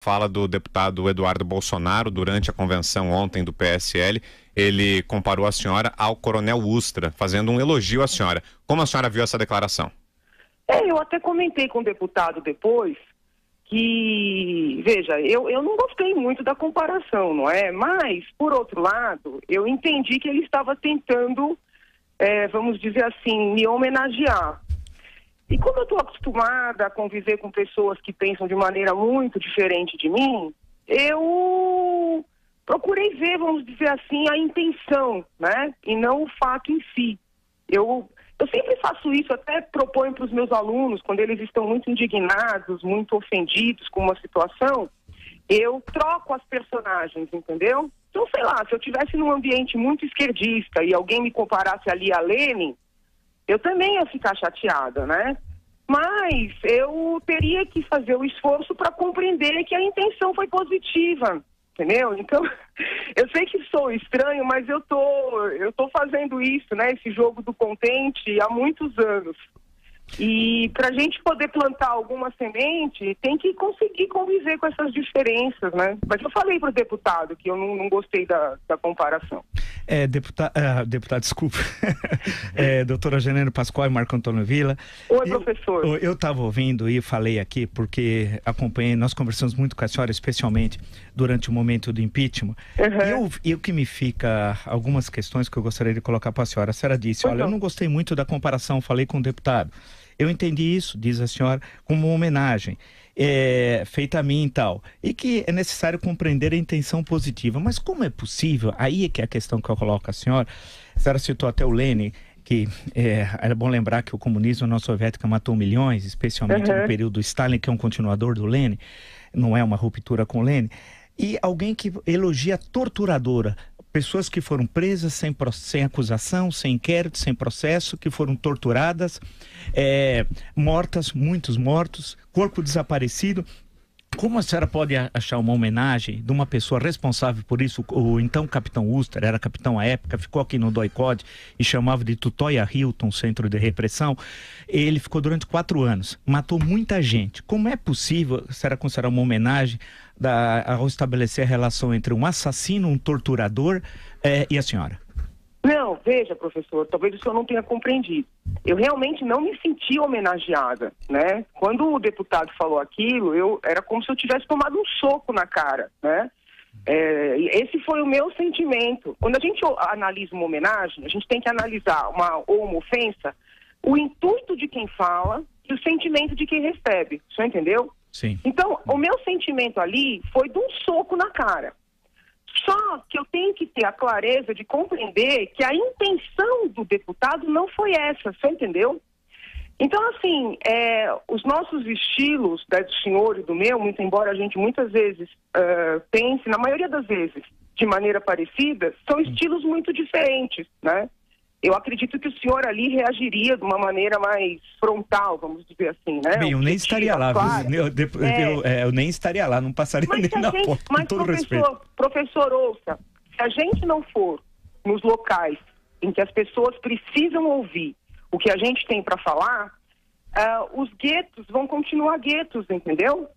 Fala do deputado Eduardo Bolsonaro durante a convenção ontem do PSL. Ele comparou a senhora ao coronel Ustra, fazendo um elogio à senhora. Como a senhora viu essa declaração? Eu até comentei com o deputado depois que, veja, eu não gostei muito da comparação, não é? Mas, por outro lado, eu entendi que ele estava tentando, vamos dizer assim, me homenagear. E como eu estou acostumada a conviver com pessoas que pensam de maneira muito diferente de mim, eu procurei ver, vamos dizer assim, a intenção, né? E não o fato em si. Eu sempre faço isso, até proponho para os meus alunos, quando eles estão muito indignados, muito ofendidos com uma situação, eu troco as personagens, entendeu? Então, sei lá, se eu estivesse num ambiente muito esquerdista e alguém me comparasse ali a Lenin, eu também ia ficar chateada, né? Mas eu teria que fazer o esforço para compreender que a intenção foi positiva, entendeu? Então, eu sei que sou estranho, mas eu tô fazendo isso, né? Esse jogo do contente há muitos anos. E para a gente poder plantar alguma semente, tem que conseguir conviver com essas diferenças, né? Mas eu falei para o deputado que eu não gostei da comparação. Deputado, desculpa. Doutora Janine Pascoal e Marco Antônio Villa. Oi, professor. Eu estava ouvindo e falei aqui porque acompanhei, nós conversamos muito com a senhora, especialmente durante o momento do impeachment. Uhum. E o que me fica, algumas questões que eu gostaria de colocar para a senhora. A senhora disse, olha, eu não gostei muito da comparação, falei com o deputado. Eu entendi isso, diz a senhora, como uma homenagem feita a mim e tal. E que é necessário compreender a intenção positiva. Mas como é possível? Aí é que é a questão que eu coloco a senhora citou até o Lenin, que é bom lembrar que o comunismo na União Soviética matou milhões, especialmente no período do Stalin, que é um continuador do Lenin, não é uma ruptura com o Lenin. E alguém que elogia torturadora. Pessoas que foram presas sem acusação, sem inquérito, sem processo, que foram torturadas, mortas, muitos mortos, corpo desaparecido. Como a senhora pode achar uma homenagem de uma pessoa responsável por isso? O então capitão Ustra, era capitão à época, ficou aqui no DOI-CODE e chamava de Tutóia Hilton, centro de repressão. Ele ficou durante 4 anos, matou muita gente. Como é possível a senhora considerar uma homenagem ao estabelecer a relação entre um assassino, um torturador e a senhora? Não, veja, professor, talvez o senhor não tenha compreendido. Eu realmente não me senti homenageada, né? Quando o deputado falou aquilo, era como se eu tivesse tomado um soco na cara, né? Esse foi o meu sentimento. Quando a gente analisa uma homenagem, a gente tem que analisar uma ofensa, o intuito de quem fala e o sentimento de quem recebe. O senhor entendeu? Sim. Então, o meu sentimento ali foi de um soco na cara. Só que eu tenho que ter a clareza de compreender que a intenção do deputado não foi essa, você entendeu? Então, assim, os nossos estilos, do senhor e do meu, muito embora a gente muitas vezes pense, na maioria das vezes, de maneira parecida, são estilos muito diferentes, né? Eu acredito que o senhor ali reagiria de uma maneira mais frontal, vamos dizer assim, né? Bem, eu nem estaria lá, eu nem estaria lá, não passaria nem na porta, com todo respeito. Professor, ouça, se a gente não for nos locais em que as pessoas precisam ouvir o que a gente tem para falar, os guetos vão continuar guetos, entendeu?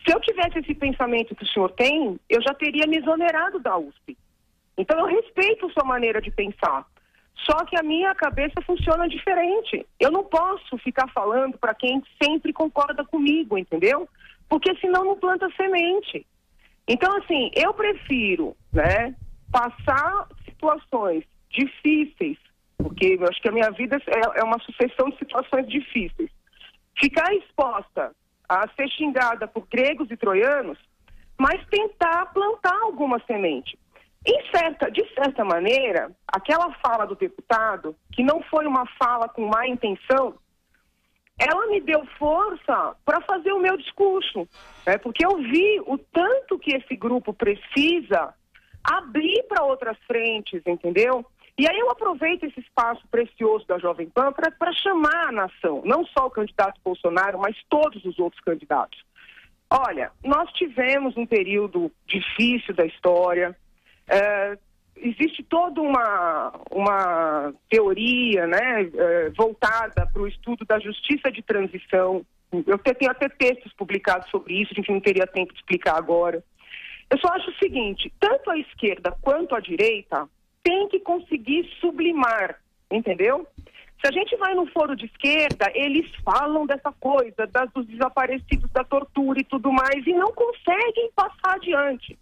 Se eu tivesse esse pensamento que o senhor tem, eu já teria me exonerado da USP. Então eu respeito a sua maneira de pensar. Só que a minha cabeça funciona diferente. Eu não posso ficar falando para quem sempre concorda comigo, entendeu? Porque senão não planta semente. Então, assim, eu prefiro, né, passar situações difíceis, porque eu acho que a minha vida é uma sucessão de situações difíceis. Ficar exposta a ser xingada por gregos e troianos, mas tentar plantar alguma semente. De certa maneira, aquela fala do deputado, que não foi uma fala com má intenção, ela me deu força para fazer o meu discurso, né? Porque eu vi o tanto que esse grupo precisa abrir para outras frentes, entendeu? E aí eu aproveito esse espaço precioso da Jovem Pan para chamar a nação, não só o candidato Bolsonaro, mas todos os outros candidatos. Olha, nós tivemos um período difícil da história. Existe toda uma teoria, né, voltada para o estudo da justiça de transição, Eu tenho até textos publicados sobre isso, a gente não teria tempo de explicar agora. Eu só acho o seguinte, tanto a esquerda quanto a direita tem que conseguir sublimar, entendeu? Se a gente vai no foro de esquerda, eles falam dessa coisa, dos desaparecidos, da tortura e tudo mais, e não conseguem passar adiante.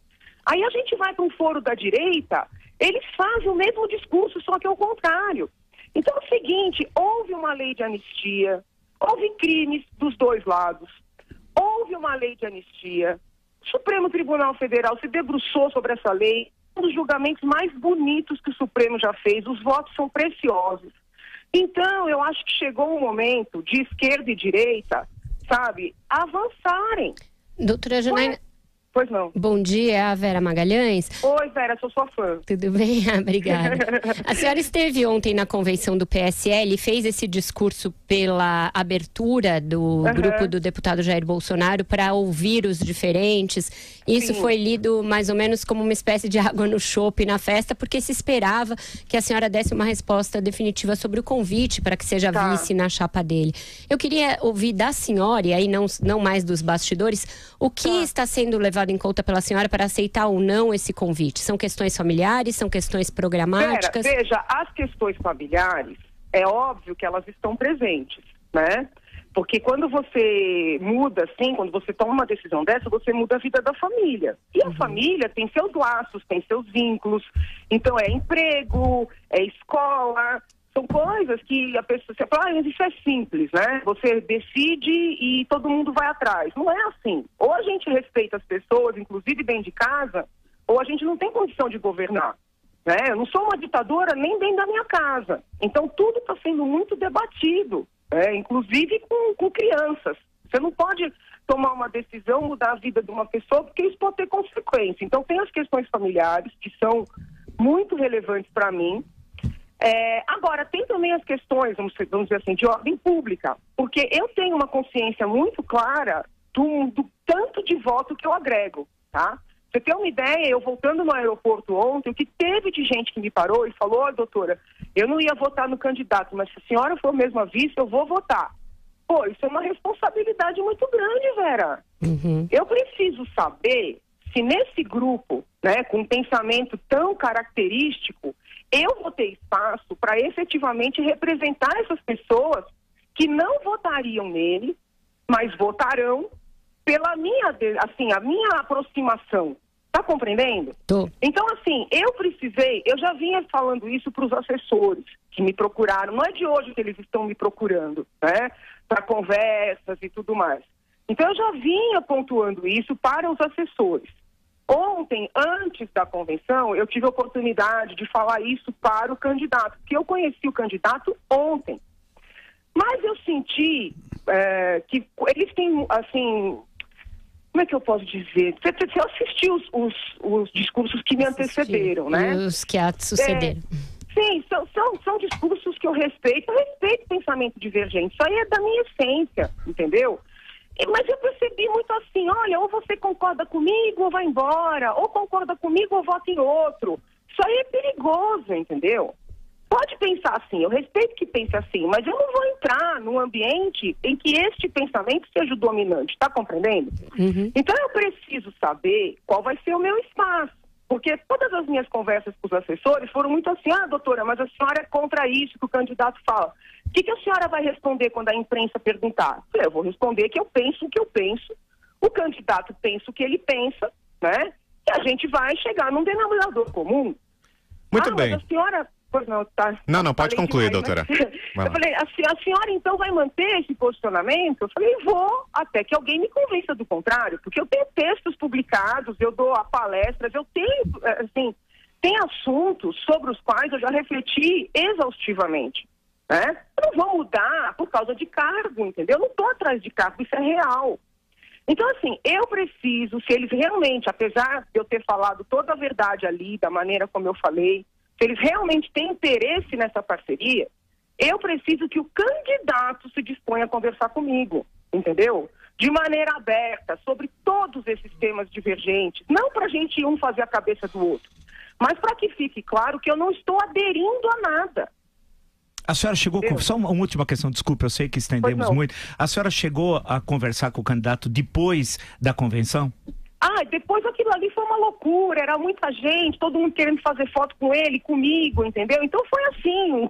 Aí a gente vai para um foro da direita, eles fazem o mesmo discurso, só que é o contrário. Então é o seguinte, houve uma lei de anistia, houve crimes dos dois lados, houve uma lei de anistia, o Supremo Tribunal Federal se debruçou sobre essa lei, um dos julgamentos mais bonitos que o Supremo já fez, os votos são preciosos. Então, eu acho que chegou o momento de esquerda e direita, sabe, avançarem. Doutora Janaína... Pois não. Bom dia, a Vera Magalhães. Oi, Vera, sou sua fã. Tudo bem? Obrigada. A senhora esteve ontem na convenção do PSL e fez esse discurso pela abertura do grupo do deputado Jair Bolsonaro para ouvir os diferentes. Isso foi lido mais ou menos como uma espécie de água no chope na festa, porque se esperava que a senhora desse uma resposta definitiva sobre o convite para que seja vice na chapa dele. Eu queria ouvir da senhora, e aí não mais dos bastidores, o que está sendo levado em conta pela senhora para aceitar ou não esse convite? São questões familiares, são questões programáticas? Veja, as questões familiares, é óbvio que elas estão presentes, né? Porque quando você muda, assim, quando você toma uma decisão dessa, você muda a vida da família. E a família tem seus laços, tem seus vínculos. Então é emprego, é escola... São coisas que a pessoa... Você fala, mas isso é simples, né? Você decide e todo mundo vai atrás. Não é assim. Ou a gente respeita as pessoas, inclusive dentro de casa, ou a gente não tem condição de governar, né? Eu não sou uma ditadora nem dentro da minha casa. Então, tudo está sendo muito debatido, inclusive com crianças. Você não pode tomar uma decisão, mudar a vida de uma pessoa, porque isso pode ter consequência. Então, tem as questões familiares, que são muito relevantes para mim. Agora, tem também as questões, vamos dizer assim, de ordem pública, porque eu tenho uma consciência muito clara do tanto de voto que eu agrego, tá? Você tem uma ideia, eu voltando no aeroporto ontem, o que teve de gente que me parou e falou, doutora, eu não ia votar no candidato, mas se a senhora for mesmo a vice, eu vou votar. Pô, isso é uma responsabilidade muito grande, Vera. Eu preciso saber se nesse grupo, né, com um pensamento tão característico, eu vou ter espaço para efetivamente representar essas pessoas que não votariam nele, mas votarão pela minha, assim, a minha aproximação. Tá compreendendo? Tô. Então, assim, eu já vinha falando isso para os assessores que me procuraram. Não é de hoje que eles estão me procurando, né? Para conversas e tudo mais. Então, eu já vinha pontuando isso para os assessores. Ontem, antes da convenção, eu tive a oportunidade de falar isso para o candidato, porque eu conheci o candidato ontem. Mas eu senti que eles têm, assim, como é que eu posso dizer? Você assistiu os discursos que me antecederam, né? Os que a sucederam. Sim, são discursos que eu respeito o pensamento divergente. Isso aí é da minha essência, entendeu? Mas eu percebi muito assim, olha, ou você concorda comigo ou vai embora, ou concorda comigo ou vota em outro. Isso aí é perigoso, entendeu? Pode pensar assim, eu respeito que pense assim, mas eu não vou entrar num ambiente em que este pensamento seja o dominante, tá compreendendo? Então eu preciso saber qual vai ser o meu espaço, porque todas as minhas conversas com os assessores foram muito assim, doutora, mas a senhora é contra isso que o candidato fala. O que a senhora vai responder quando a imprensa perguntar? Eu vou responder que eu penso o que eu penso, o candidato pensa o que ele pensa, né? E a gente vai chegar num denominador comum. Muito bem. Mas a senhora... Pois não, tá. Não, pode concluir, demais, doutora. Eu falei, a senhora então vai manter esse posicionamento? Eu falei, vou, até que alguém me convença do contrário, porque eu tenho textos publicados, eu dou palestras, eu tenho, assim, tem assuntos sobre os quais eu já refleti exaustivamente, né? Eu não vou mudar por causa de cargo, entendeu? Eu não estou atrás de cargo, isso é real. Então, assim, eu preciso, se eles realmente, apesar de eu ter falado toda a verdade ali, da maneira como eu falei, se eles realmente têm interesse nessa parceria, eu preciso que o candidato se disponha a conversar comigo, entendeu? De maneira aberta, sobre todos esses temas divergentes, não para a gente um fazer a cabeça do outro, mas para que fique claro que eu não estou aderindo a nada. A senhora chegou, só uma última questão, desculpe, eu sei que estendemos muito. A senhora chegou a conversar com o candidato depois da convenção? Depois aquilo ali foi uma loucura, era muita gente, todo mundo querendo fazer foto com ele, comigo, entendeu? Então foi assim,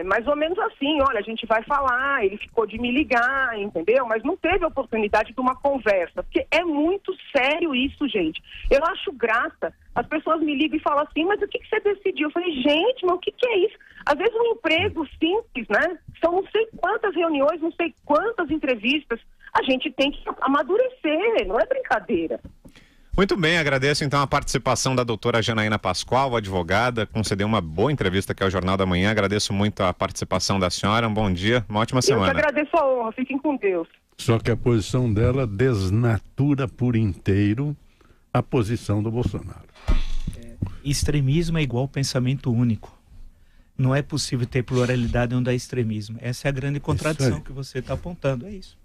mais ou menos assim, olha, a gente vai falar, ele ficou de me ligar, entendeu? Mas não teve oportunidade de uma conversa, porque é muito sério isso, gente. Eu acho graça, as pessoas me ligam e falam assim, mas o que você decidiu? Eu falei, gente, mas o que é isso? Às vezes um emprego simples, né? São não sei quantas reuniões, não sei quantas entrevistas, a gente tem que amadurecer, não é brincadeira. Muito bem, agradeço então a participação da doutora Janaína Pascoal, advogada, concedeu uma boa entrevista aqui ao Jornal da Manhã, agradeço muito a participação da senhora, um bom dia, uma ótima semana. Eu que agradeço a honra, fiquem com Deus. Só que a posição dela desnatura por inteiro a posição do Bolsonaro. Extremismo é igual pensamento único. Não é possível ter pluralidade onde há extremismo. Essa é a grande contradição que você está apontando, é isso.